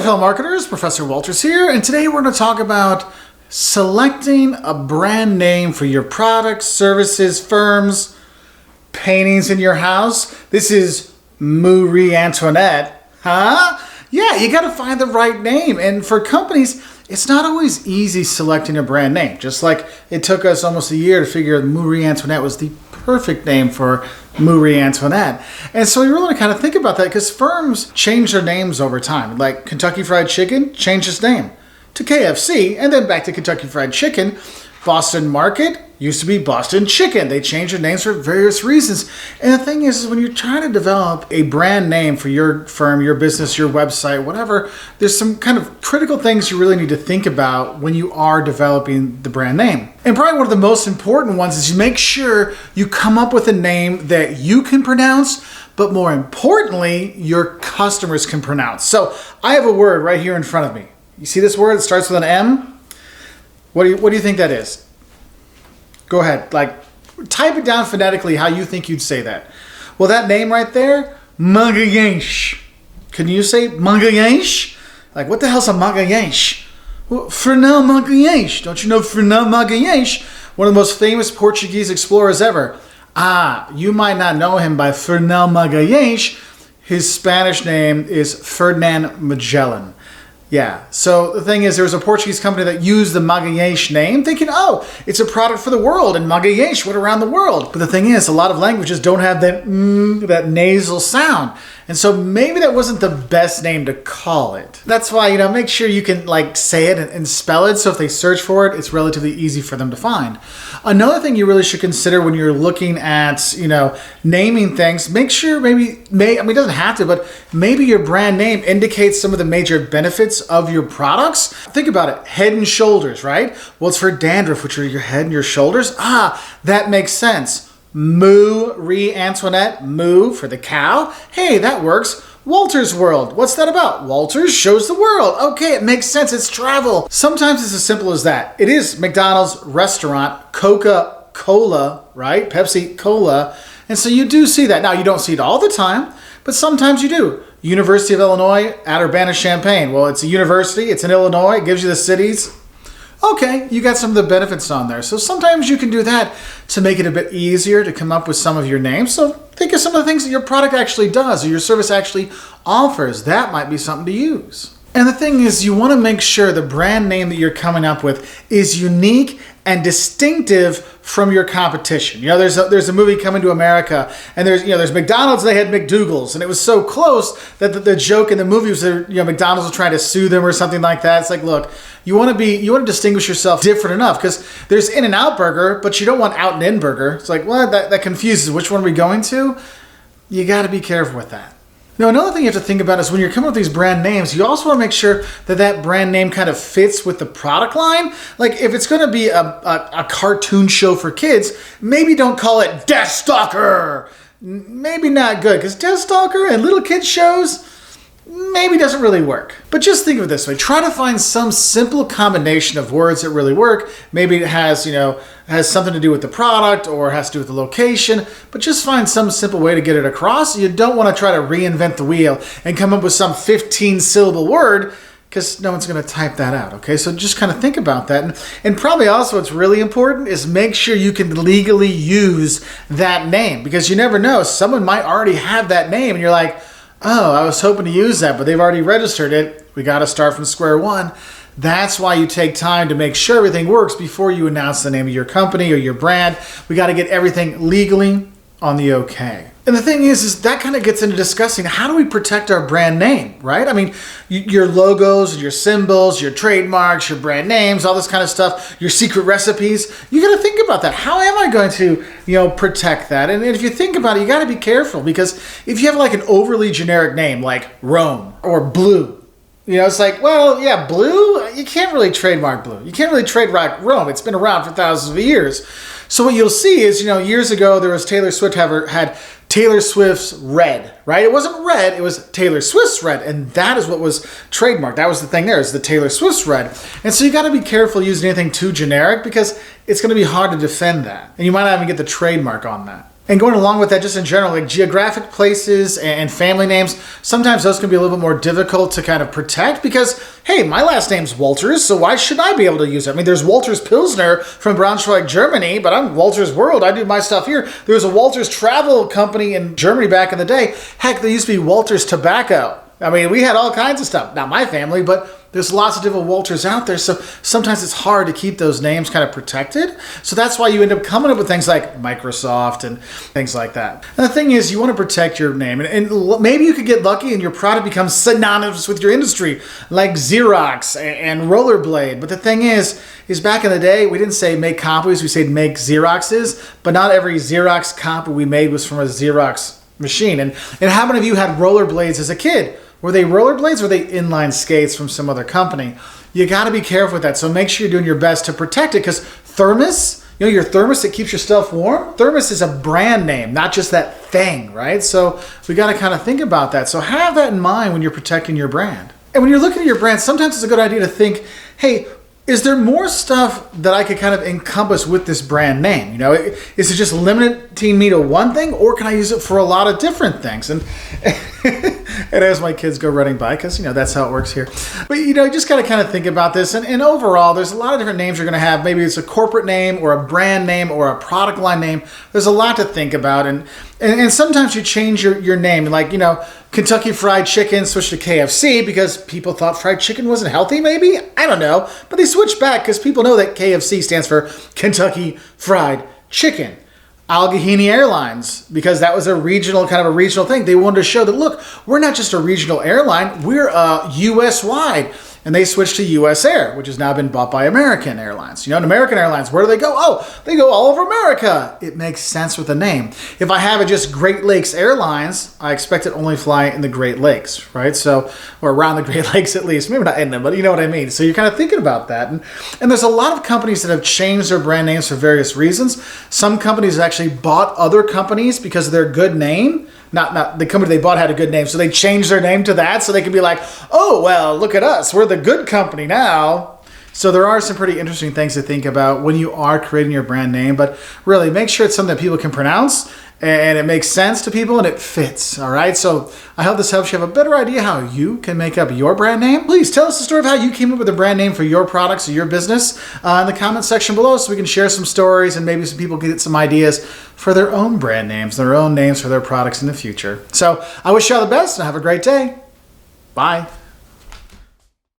there, fellow marketers. Professor Wolters here, and today we're going to talk about selecting a brand name for your products, services, firms, paintings in your house. This is Marie Antoinette, huh? Yeah, you got to find the right name, and for companies, it's not always easy selecting a brand name. Just like it took us almost a year to figure out Marie Antoinette was the perfect name for Marie Antoinette. And so we really want to kind of think about that because firms change their names over time. Like Kentucky Fried Chicken changed its name to KFC and then back to Kentucky Fried Chicken. Boston Market used to be Boston Chicken. They changed their names for various reasons. And the thing is when you're trying to develop a brand name for your firm, your business, your website, whatever, there's some kind of critical things you really need to think about when you are developing the brand name. And probably one of the most important ones is you make sure you come up with a name that you can pronounce, but more importantly, your customers can pronounce. So I have a word right here in front of me. You see this word? It starts with an M. What do you think that is? Go ahead, type it down phonetically how you think you'd say that. Well, that name right there, Magayensh. Can you say Magayensh? Like, what the hell's a Magayensh? Well, Fernão Magayensh. Don't you know Fernão Magayensh? One of the most famous Portuguese explorers ever. You might not know him by Fernão Magayensh. His Spanish name is Ferdinand Magellan. Yeah, so the thing is there was a Portuguese company that used the Magayensh name thinking, oh, it's a product for the world and Magayensh went around the world. But the thing is, a lot of languages don't have that that nasal sound. And so maybe that wasn't the best name to call it. That's why, make sure you can say it and spell it. So if they search for it, it's relatively easy for them to find. Another thing you really should consider when you're looking at, naming things, make sure it doesn't have to, but maybe your brand name indicates some of the major benefits of your products. Think about it. Head and shoulders, right? Well, it's for dandruff, which are your head and your shoulders. That makes sense. Marie Antoinette, moo for the cow. Hey, that works. Wolters World. What's that about? Wolters shows the world. Okay, it makes sense. It's travel. Sometimes it's as simple as that. It is McDonald's restaurant, Coca-Cola, right? Pepsi Cola. And so you do see that. Now, you don't see it all the time, but sometimes you do. University of Illinois at Urbana-Champaign. Well, it's a university. It's in Illinois. It gives you the cities. Okay, you got some of the benefits on there. So sometimes you can do that to make it a bit easier to come up with some of your names. So think of some of the things that your product actually does or your service actually offers. That might be something to use. And the thing is, you want to make sure the brand name that you're coming up with is unique and distinctive from your competition. There's a movie Coming to America, and there's McDonald's. They had McDougal's, and it was so close that the joke in the movie was that McDonald's was trying to sue them or something like that. It's like, look, you want to distinguish yourself different enough because there's In-N-Out Burger, but you don't want Out and In Burger. It's like, well, that confuses. Which one are we going to? You got to be careful with that. Now, another thing you have to think about is when you're coming up with these brand names, you also want to make sure that brand name kind of fits with the product line. Like if it's going to be a cartoon show for kids, maybe don't call it Deathstalker. Maybe not good because Deathstalker and little kids shows maybe doesn't really work. But just think of it this way. Try to find some simple combination of words that really work. Maybe it has something to do with the product or has to do with the location, but just find some simple way to get it across. You don't want to try to reinvent the wheel and come up with some 15-syllable word because no one's going to type that out, okay? So just kind of think about that. And probably also what's really important is make sure you can legally use that name because you never know. Someone might already have that name and you're like, oh, I was hoping to use that, but they've already registered it. We got to start from square one. That's why you take time to make sure everything works before you announce the name of your company or your brand. We got to get everything legally on the okay. And the thing is that kind of gets into discussing how do we protect our brand name, right? I mean, your logos, your symbols, your trademarks, your brand names, all this kind of stuff, your secret recipes. You got to think about that. How am I going to, protect that? And if you think about it, you got to be careful because if you have like an overly generic name like Rome or Blue, it's like, well, yeah, Blue, you can't really trademark Blue. You can't really trademark Rome. It's been around for thousands of years. So what you'll see is, years ago, there was Taylor Swift had Taylor Swift's Red, right? It wasn't red, it was Taylor Swift's Red, and that is what was trademarked. That was the thing there, is the Taylor Swift's Red. And so you got to be careful using anything too generic because it's going to be hard to defend that. And you might not even get the trademark on that. And going along with that, just in general, like geographic places and family names, sometimes those can be a little bit more difficult to kind of protect because, hey, my last name's Wolters, so why should I be able to use it? I mean, there's Wolters Pilsner from Braunschweig, Germany, but I'm Wolters World. I do my stuff here. There was a Wolters travel company in Germany back in the day. Heck, there used to be Wolters Tobacco. I mean, we had all kinds of stuff. Not my family, but there's lots of different Wolters out there, so sometimes it's hard to keep those names kind of protected. So that's why you end up coming up with things like Microsoft and things like that. And the thing is, you want to protect your name, and maybe you could get lucky and your product becomes synonymous with your industry, like Xerox and Rollerblade. But the thing is back in the day, we didn't say make copies, we said make Xeroxes, but not every Xerox copy we made was from a Xerox machine. And how many of you had rollerblades as a kid? Were they rollerblades or were they inline skates from some other company? You got to be careful with that. So make sure you're doing your best to protect it, because thermos, you know, your thermos that keeps your stuff warm, thermos is a brand name, not just that thing, right? So we got to kind of think about that. So have that in mind when you're protecting your brand. And when you're looking at your brand, sometimes it's a good idea to think, hey, is there more stuff that I could kind of encompass with this brand name? You know, is it just limiting me to one thing, or can I use it for a lot of different things? And as my kids go running by, because, you know, that's how it works here. But, you know, you just got to kind of think about this. And overall, there's a lot of different names you're going to have. Maybe it's a corporate name or a brand name or a product line name. There's a lot to think about. And sometimes you change your name. Like, you know, Kentucky Fried Chicken switched to KFC because people thought fried chicken wasn't healthy, maybe? I don't know. But they switched back because people know that KFC stands for Kentucky Fried Chicken. Allegheny Airlines, because that was a regional thing. They wanted to show that, look, we're not just a regional airline, we're US-wide. And they switched to US Air, which has now been bought by American Airlines. You know, and American Airlines, where do they go? Oh, they go all over America. It makes sense with the name. If I have it just Great Lakes Airlines, I expect it only fly in the Great Lakes, right? So, or around the Great Lakes at least. Maybe not in them, but you know what I mean. So you're kind of thinking about that. And there's a lot of companies that have changed their brand names for various reasons. Some companies actually bought other companies because of their good name. Not the company they bought had a good name, so they changed their name to that so they can be like, oh, well, look at us. We're the good company now. So there are some pretty interesting things to think about when you are creating your brand name, but really make sure it's something that people can pronounce and it makes sense to people and it fits, all right? So I hope this helps you have a better idea how you can make up your brand name. Please tell us the story of how you came up with a brand name for your products or your business in the comment section below so we can share some stories and maybe some people can get some ideas for their own brand names, their own names for their products in the future. So I wish you all the best and have a great day. Bye.